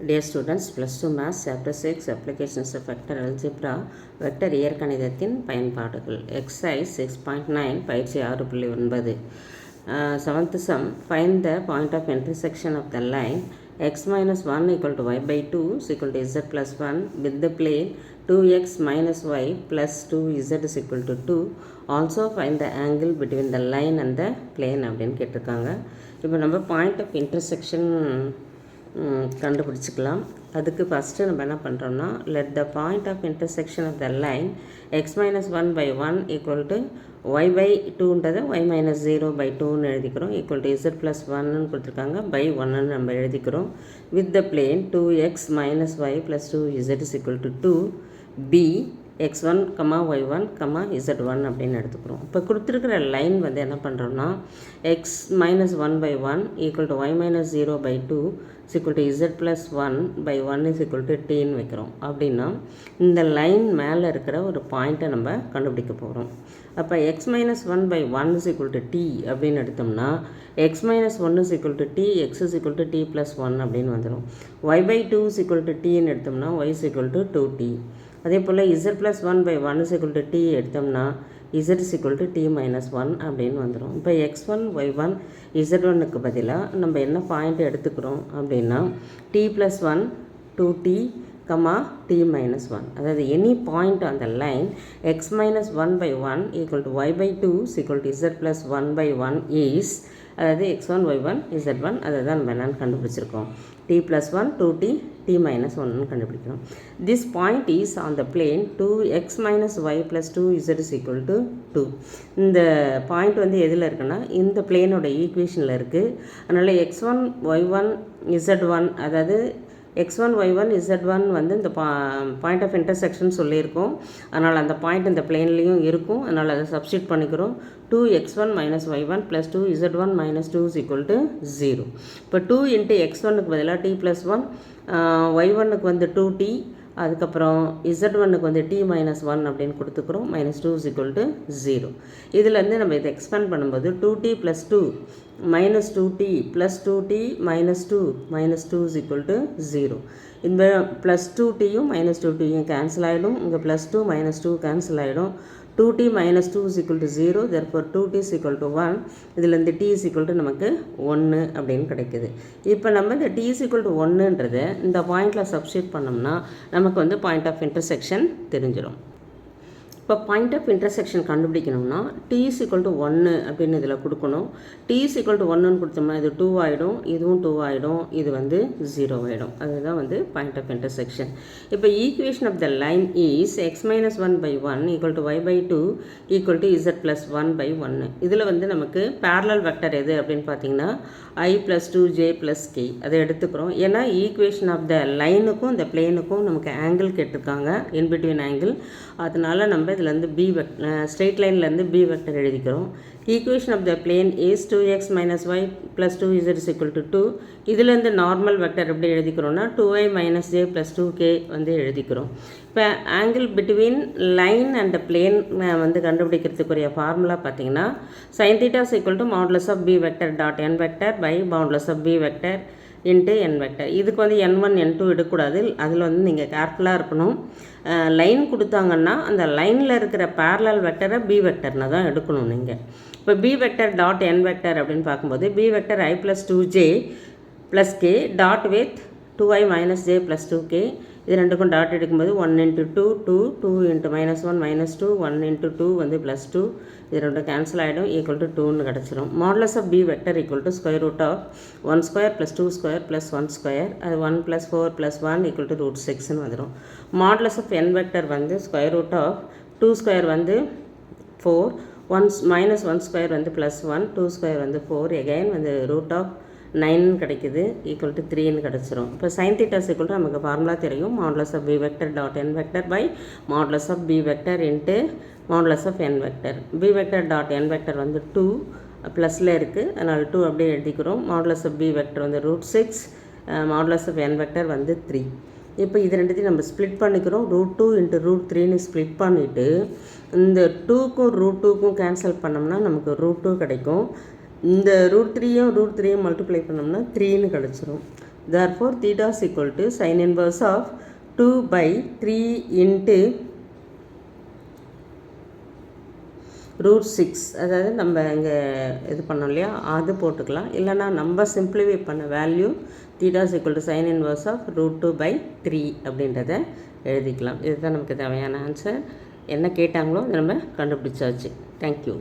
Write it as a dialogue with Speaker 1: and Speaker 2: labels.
Speaker 1: Dear students, plus 2 Maths Chapter 6 Applications of Vector Algebra Vector இயற்கணிதத்தின் பயன்பாடுகள் Exercise 6.9 பயிற்சி 6.9 Seventh sum, find the point of intersection of the line x minus 1 equal to y by 2 is equal to z plus 1 with the plane 2x minus y plus 2z is equal to 2. Also find the angle between the line and the plane அப்படின்னு கேட்டிருக்காங்க. இப்போ நம்ம point of intersection கண்டுபிடிச்சிக்கலாம். அதுக்கு first நம்ம என்ன பண்ணுறோம்னா, let the point of intersection of the line x minus 1/1 equal to y by டூன்றதை y minus 0/2ன்னு எழுதிக்கிறோம். ஈக்குவல் டு இசட் ப்ளஸ் 1ன்னு கொடுத்துருக்காங்க, பை 1ன்னு நம்ம எழுதிக்கிறோம். With the plane 2x minus y plus 2z is equal to 2 b x1, y1, z1 அப்படின்னு எடுத்துக்கிறோம். இப்போ கொடுத்துருக்கிற லைன் வந்து என்ன பண்ணுறோம்னா, x minus 1/1 equal to y minus 0/2 is equal to z plus 1/1 is equal to tன்னு வைக்கிறோம். அப்படின்னா இந்த லைன் மேலே இருக்கிற ஒரு பாயிண்ட்டை நம்ம கண்டுபிடிக்க போகிறோம். அப்போ x minus 1/1 is equal to t அப்படின்னு எடுத்தோம்னா x minus 1 is equal to t, x is equal to t plus 1 அப்படின்னு வந்துடும். y/2 is equal to tன்னு எடுத்தோம்னா y is equal to 2t. அதே போல் z plus 1/1 is equal to t எடுத்தோம்னா z is equal to t minus 1 அப்படின்னு வந்துடும். இப்போ x1, y1, z1க்கு பதிலாக நம்ம என்ன பாயிண்ட் எடுத்துக்கிறோம் அப்படின்னா t plus 1, 2t, t minus 1. அதாவது any point on the line x minus 1/1 equal to y/2 is equal to z plus 1/1 is, அதாவது x1, y1, z1, அதை தான் நம்ம என்னென்னு கண்டுபிடிச்சிருக்கோம். t plus 1, 2t, t minus 1ன்னு கண்டுபிடிக்கிறோம். This point is on the plane 2x minus y plus 2z is equal to 2. இந்த point வந்து எதில் இருக்குன்னா இந்த பிளேனோட ஈக்குவேஷனில் இருக்குது. அதனால் x1, y1, z1, அதாவது x1, y1, z1 வந்து இந்த பாயிண்ட் ஆஃப் இன்டர்செக்ஷன் சொல்லியிருக்கோம். அதனால் அந்த பாயிண்ட் இந்த பிளேன்லேயும் இருக்கும். அதனால் அதை சப்ஸ்டியூட் பண்ணிக்கிறோம். 2x1 minus y1 plus 2z1 minus 2 is equal to 0. இப்போ 2 into x1க்கு பதிலாக t plus 1, y1க்கு வந்து 2t, அதுக்கப்புறம் z1க்கு வந்து t minus 1 அப்படின்னு கொடுத்துக்கிறோம். minus 2 is equal to 0. இதுலேருந்து நம்ம இதை எக்ஸ்பேண்ட் பண்ணும்போது 2t plus 2 minus 2t plus 2t minus 2 minus 2 is equal to 0. இந்த plus 2tயும் minus 2tயும் கேன்சல் ஆகிடும். இங்கே plus 2 minus 2 கேன்சல் ஆகிடும். 2t minus 2 is equal to 0, therefore 2t is equal to 1. இதிலேருந்து t is equal to நமக்கு 1 அப்படின்னு கிடைக்குது. இப்போ நம்ம இந்த t is equal to 1ன்றதை இந்த பாயிண்டில் சப்ஸ்டியூட் பண்ணோம்னா நமக்கு வந்து பாயிண்ட் ஆஃப் இன்டர்செக்ஷன் தெரிஞ்சிடும். இப்போ பாயிண்ட் ஆஃப் இன்டர்செக்ஷன் கண்டுபிடிக்கணும்னா t is equal to 1 அப்படின்னு இதில் கொடுக்கணும். t is equal to 1ன்னு கொடுத்தோம்னா இது 2 ஆகிடும், இதுவும் 2 ஆகிடும், இது வந்து 0 ஆகிடும். அதுதான் வந்து பாயிண்ட் ஆஃப் இன்டர்செக்ஷன். இப்போ equation of the line is x minus 1/1 equal to y/2 equal to z plus 1/1. இதில் வந்து நமக்கு பேரலல் வெக்டர் எது அப்படின்னு பார்த்தீங்கன்னா i plus 2j plus k அதை எடுத்துக்கிறோம். ஏன்னா ஈக்குவேஷன் ஆஃப் த லைனுக்கும் இந்த பிளேனுக்கும் நமக்கு ஆங்கிள் கேட்டிருக்காங்க, இன்பிட்வீன் ஆங்கிள். அதனால நம்ம இதுலேருந்து b ஸ்ட்ரெயிட் லைன்லேருந்து b வெக்டர் எழுதிக்கிறோம். Equation of the plane is 2x minus y plus 2z is equal to 2. இதுலேருந்து நார்மல் வெக்டர் எப்படி எழுதிக்கிறோம்னா 2y minus j plus 2k வந்து எழுதிக்கிறோம். இப்போ angle between line and plane வந்து கண்டுபிடிக்கிறதுக்குரிய ஃபார்முலா பார்த்தீங்கன்னா sin theta is equal to modulus of b vector dot n vector by modulus of b vector into n vector. இதுக்கு வந்து n1, n2 எடுக்கக்கூடாது. அதில் வந்து நீங்கள் கேர்ஃபுல்லாக இருக்கணும். லைன் கொடுத்தாங்கன்னா அந்த லைனில் இருக்கிற பேரலல் வெக்டரை b வெக்டர்னு தான் எடுக்கணும் நீங்கள். இப்போ b vector dot n vector அப்படின்னு பார்க்கும்போது b vector i plus 2j plus k dot with 2i minus j plus 2k. இது ரெண்டுக்கும் டாட் எடுக்கும்போது 1 into 2, 2, 2 into minus 1, minus 2, 1 into 2 வந்து plus 2. இது ரெண்டும் கேன்சல் ஆகிடும், ஈக்குவல் டு 2ன்னு கிடச்சிரும். Modulus of b vector equal to square root of 1 square plus 2 square plus 1 square, அது 1 + 4 + 1 ஈக்குவல் டு √6ன்னு வந்துடும். மாடுலஸ் ஆஃப் n வெக்டர் வந்து ஸ்கொயர் ரூட் ஆஃப் 2 ஸ்கொயர் வந்து 4, 1 minus 1 ஸ்கொயர் வந்து ப்ளஸ் 1, 2 ஸ்கொயர் வந்து 4, again வந்து root of 9 கிடைக்குது, equal to 3ன்னு கிடச்சிரும். இப்போ sin theta is equal to நமக்கு ஃபார்முலா தெரியும், modulus of b vector dot n vector by modulus of b vector into modulus of n vector. b vector dot n vector வந்து 2 ப்ளஸில் இருக்குது, அதனால் 2 அப்படியே எழுதிக்கிறோம். மாடுலஸ் ஆஃப் b வெக்டர் வந்து √6, modulus of n vector வந்து 3. இப்போ இது ரெண்டுத்தையும் நம்ம ஸ்ப்ளிட் பண்ணிக்கிறோம். √2 இன்ட்டு √3ன்னு ஸ்ப்ளிட் பண்ணிவிட்டு இந்த 2க்கும் √2க்கும் கேன்சல் பண்ணோம்னா நமக்கு √2 கிடைக்கும். இந்த √3யும் மல்டிப்ளை பண்ணோம்னா 3ன்னு கிடச்சிரும். Therefore, theta is equal to sin inverse of 2 by 3 into root 6. அதாவது நம்ம இங்கே இது பண்ணோம் இல்லையா, அது போட்டுக்கலாம். இல்லைனா நம்ம சிம்பிளிஃபை பண்ண value theta is equal to sin inverse of root 2 by 3 அப்படின்றத எழுதிக்கலாம். இதுதான் நமக்கு தேவையான ஆன்சர். என்ன கேட்டாங்களோ அதை நம்ம கண்டுபிடிச்சாச்சு. தேங்க்யூ.